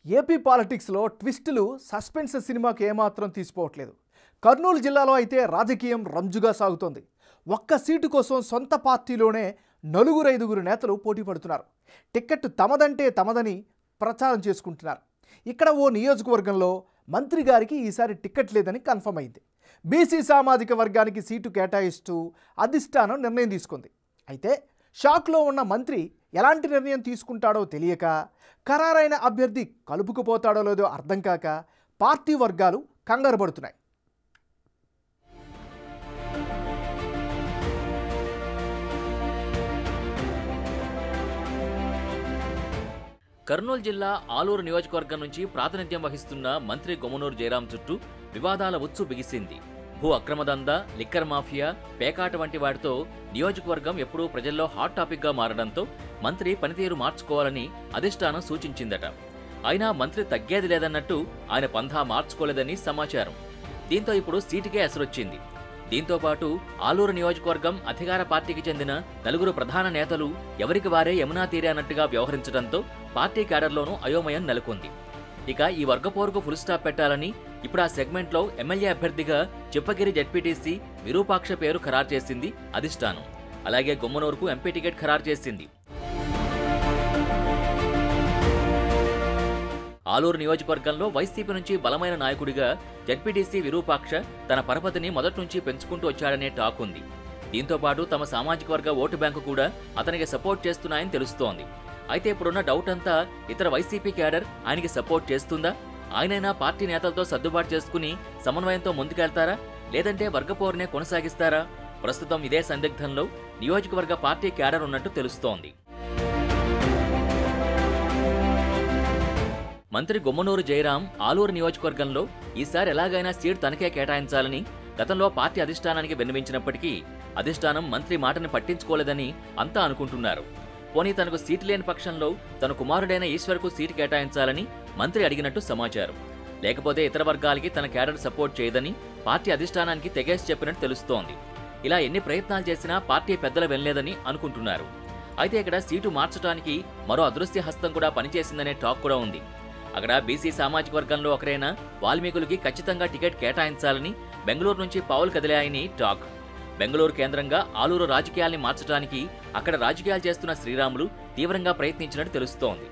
AP పాలిటిక్స్లో ట్విస్టులు suspense సినిమాకి ఏమాత్రం తీసిపోవట్లేదు. కర్నూలు జిల్లాలో అయితే రాజకీయం రంజుగా సాగుతోంది. ఒక్క సీటు కోసం సొంత పార్టీలోనే నలుగురైదుగురు నేతలు పోటీ పడుతున్నారు. టికెట్ తమదంటే తమదని ప్రచారం చేసుకుంటున్నారు. ఇక్కడ ఓ నియోజకవర్గంలో మంత్రి గారికి ఈసారి టికెట్ లేదని కన్ఫర్మ్ అయింది. బీసీ సామాజిక వర్గానికి సీటు కేటాయిస్తూ అధిష్టానం నిర్ణయం తీసుకుంది. అయితే షాక్లో ఉన్న మంత్రి ఎలాంటి నిర్ణయం తీసుకుంటాడో తెలియక, ఖరారైన అభ్యర్థి కలుపుకుపోతాడో లేదో అర్థం కాక పార్టీ వర్గాలు కంగారు పడుతున్నాయి. కర్నూలు జిల్లా ఆలూరు నియోజకవర్గం నుంచి ప్రాతినిధ్యం వహిస్తున్న మంత్రి గుమ్మనూరు జయరాం చుట్టూ వివాదాల ఉచ్చు బిగిసింది. భూ అక్రమదందా, లిక్కర్ మాఫియా, పేకాట వంటి వాటితో నియోజకవర్గం ఎప్పుడూ ప్రజల్లో హాట్ టాపిక్గా మారడంతో మంత్రి పనితీరు మార్చుకోవాలని అధిష్టానం సూచించిందట. అయినా మంత్రి తగ్గేది లేదన్నట్టు ఆయన పంథా మార్చుకోలేదని సమాచారం. దీంతో ఇప్పుడు సీటుకే ఎసరొచ్చింది. దీంతో పాటు ఆలూరు నియోజకవర్గం అధికార పార్టీకి చెందిన నలుగురు ప్రధాన నేతలు ఎవరికి వారే యమునా తీరే అన్నట్టుగా వ్యవహరించడంతో పార్టీ క్యాడర్లోనూ అయోమయం నెలకొంది. ఇక ఈ వర్గపోరుకు ఫుల్ స్టాప్ పెట్టాలని ఇప్పుడు ఆ సెగ్మెంట్లో ఎమ్మెల్యే అభ్యర్థిగా చిప్పగిరి జెడ్పీటీసీ విరూపాక్ష పేరు ఖరారు చేసింది అధిష్టానం. అలాగే గుమ్మనూరుకు ఎంపీ టికెట్ ఖరారు చేసింది. ఆలూరు నియోజకవర్గంలో వైసీపీ నుంచి బలమైన నాయకుడిగా జెడ్పీటీసీ విరూపాక్ష తన పరపతిని మొదటి నుంచి పెంచుకుంటూ వచ్చాడనే టాక్ ఉంది. దీంతో పాటు తమ సామాజిక వర్గ ఓటు బ్యాంకు కూడా అతనికి సపోర్ట్ చేస్తున్నాయని తెలుస్తోంది. అయితే ఇప్పుడున్న డౌట్ అంతా ఇతర వైసీపీ క్యాడర్ ఆయనకి సపోర్ట్ చేస్తుందా? ఆయనైనా పార్టీ నేతలతో సర్దుబాటు చేసుకుని సమన్వయంతో ముందుకెళ్తారా, లేదంటే వర్గపోరునే కొనసాగిస్తారా? ప్రస్తుతం ఇదే సందిగ్ధంలో నియోజకవర్గ పార్టీ క్యాడర్ ఉన్నట్టు తెలుస్తోంది. మంత్రి గుమ్మనూరు జయరాం ఆలూరు నియోజకవర్గంలో ఈసారి ఎలాగైనా సీటు తనకే కేటాయించాలని గతంలో పార్టీ అధిష్టానానికి విన్నవించినప్పటికీ అధిష్టానం మంత్రి మాటని పట్టించుకోలేదని అంతా అనుకుంటున్నారు. పోనీ తనకు సీటు లేని పక్షంలో తన కుమారుడైన ఈశ్వర్కు సీటు కేటాయించాలని మంత్రి అడిగినట్టు సమాచారం. లేకపోతే ఇతర వర్గాలకి తన క్యాడర్ సపోర్ట్ చేయదని పార్టీ అధిష్టానానికి తెగేసి చెప్పినట్టు తెలుస్తోంది. ఇలా ఎన్ని ప్రయత్నాలు చేసినా పార్టీ పెద్దలు వినలేదని అనుకుంటున్నారు. అయితే ఇక్కడ సీటు మార్చడానికి మరో అదృశ్య హస్తం కూడా పనిచేసిందనే టాక్ కూడా ఉంది. అక్కడ బీసీ సామాజిక వర్గంలో ఒకరైన వాల్మీకులకి ఖచ్చితంగా టికెట్ కేటాయించాలని బెంగళూరు నుంచి పావులు కదిలాయని టాక్. బెంగళూరు కేంద్రంగా ఆలూరు రాజకీయాల్ని మార్చడానికి అక్కడ రాజకీయాలు చేస్తున్న శ్రీరాములు తీవ్రంగా ప్రయత్నించినట్టు తెలుస్తోంది.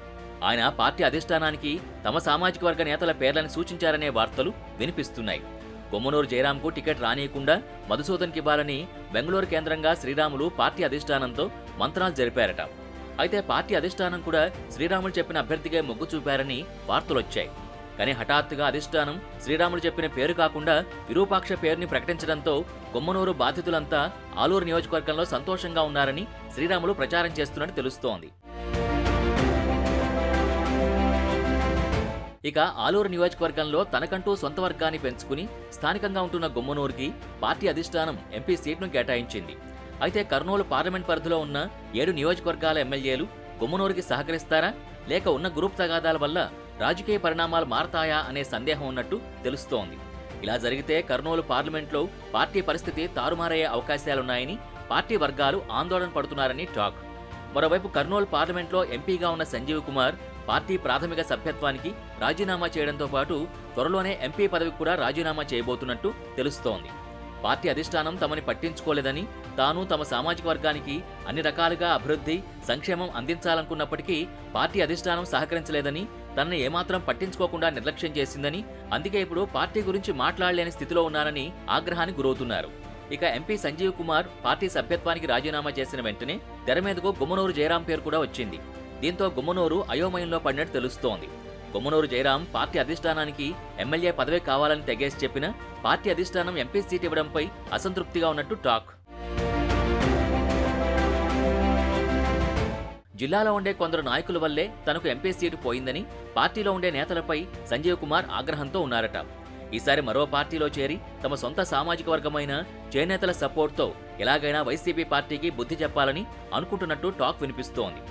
ఆయన పార్టీ అధిష్టానానికి తమ సామాజిక వర్గ నేతల పేర్లను సూచించారనే వార్తలు వినిపిస్తున్నాయి. గుమ్మనూరు జయరాంకు టికెట్ రానియకుండా మధుసూదన్కి ఇవ్వాలని బెంగళూరు కేంద్రంగా శ్రీరాములు పార్టీ అధిష్టానంతో మంత్రాలు జరిపారట. అయితే పార్టీ అధిష్టానం కూడా శ్రీరాములు చెప్పిన అభ్యర్థిగా మొగ్గు చూపారని వార్తలొచ్చాయి. కానీ హఠాత్తుగా అధిష్టానం శ్రీరాములు చెప్పిన పేరు కాకుండా విరూపాక్ష పేరుని ప్రకటించడంతో గుమ్మనూరు బాధితులంతా ఆలూరు నియోజకవర్గంలో సంతోషంగా ఉన్నారని శ్రీరాములు ప్రచారం చేస్తున్నట్టు తెలుస్తోంది. ఇక ఆలూరు నియోజకవర్గంలో తనకంటూ సొంత వర్గాన్ని పెంచుకుని స్థానికంగా ఉంటున్న గుమ్మనూరుకి పార్టీ అధిష్టానం ఎంపీ సీట్ను కేటాయించింది. అయితే కర్నూలు పార్లమెంట్ పరిధిలో ఉన్న 7 నియోజకవర్గాల ఎమ్మెల్యేలు గుమ్మనూరుకి సహకరిస్తారా, లేక ఉన్న గ్రూప్ తగాదాల వల్ల రాజకీయ పరిణామాలు మారతాయా అనే సందేహం ఉన్నట్టు తెలుస్తోంది. ఇలా జరిగితే కర్నూలు పార్లమెంట్లో పార్టీ పరిస్థితి తారుమారయ్యే అవకాశాలున్నాయని పార్టీ వర్గాలు ఆందోళన పడుతున్నారని టాక్. మరోవైపు కర్నూలు పార్లమెంట్లో ఎంపీగా ఉన్న సంజీవ్ కుమార్ పార్టీ ప్రాథమిక సభ్యత్వానికి రాజీనామా చేయడంతో పాటు త్వరలోనే ఎంపీ పదవికి కూడా రాజీనామా చేయబోతున్నట్టు తెలుస్తోంది. పార్టీ అధిష్టానం తమని పట్టించుకోలేదని, తాను తమ సామాజిక వర్గానికి అన్ని రకాలుగా అభివృద్ధి, సంక్షేమం అందించాలనుకున్నప్పటికీ పార్టీ అధిష్టానం సహకరించలేదని, తనని ఏమాత్రం పట్టించుకోకుండా నిర్లక్ష్యం చేసిందని, అందుకే ఇప్పుడు పార్టీ గురించి మాట్లాడలేని స్థితిలో ఉన్నారని ఆగ్రహానికి గురవుతున్నారు. ఇక ఎంపీ సంజీవ్ కుమార్ పార్టీ సభ్యత్వానికి రాజీనామా చేసిన వెంటనే తెర మీదకు గుమ్మనూరు జయరాం పేరు కూడా వచ్చింది. దీంతో గుమ్మనూరు అయోమయంలో పడినట్టు తెలుస్తోంది. గుమ్మనూరు జయరాం పార్టీ అధిష్టానానికి ఎమ్మెల్యే పదవి కావాలని తెగేసి చెప్పినా పార్టీ అధిష్టానం ఎంపీ సీట్ ఇవ్వడంపై అసంతృప్తిగా ఉన్నట్టు టాక్. జిల్లాలో ఉండే కొందరు నాయకుల వల్లే తనకు ఎంపీ సీటు పోయిందని పార్టీలో ఉండే నేతలపై సంజీవ్ కుమార్ ఆగ్రహంతో ఉన్నారట. ఈసారి మరో పార్టీలో చేరి తమ సొంత సామాజిక వర్గమైన చేనేతల సపోర్ట్తో ఎలాగైనా వైసీపీ పార్టీకి బుద్ధి చెప్పాలని అనుకుంటున్నట్టు టాక్ వినిపిస్తోంది.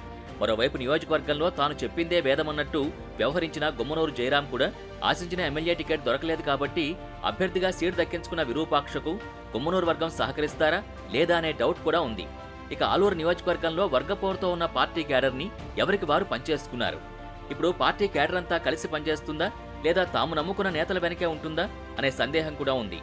మరోవైపు నియోజకవర్గంలో తాను చెప్పిందే వేదమన్నట్టు వ్యవహరించిన గుమ్మనూరు జయరాం కూడా ఆశించిన ఎమ్మెల్యే టికెట్ దొరకలేదు కాబట్టి అభ్యర్థిగా సీటు దక్కించుకున్న విరూపాక్షకు గుమ్మనూరు వర్గం సహకరిస్తారా లేదా అనే డౌట్ కూడా ఉంది. ఇక ఆలూరు నియోజకవర్గంలో వర్గపోరుతో ఉన్న పార్టీ క్యాడర్ని ఎవరికి వారు పనిచేసుకున్నారు. ఇప్పుడు పార్టీ కేడర్ అంతా కలిసి పనిచేస్తుందా లేదా తాము నమ్ముకున్న నేతల వెనకే ఉంటుందా అనే సందేహం కూడా ఉంది.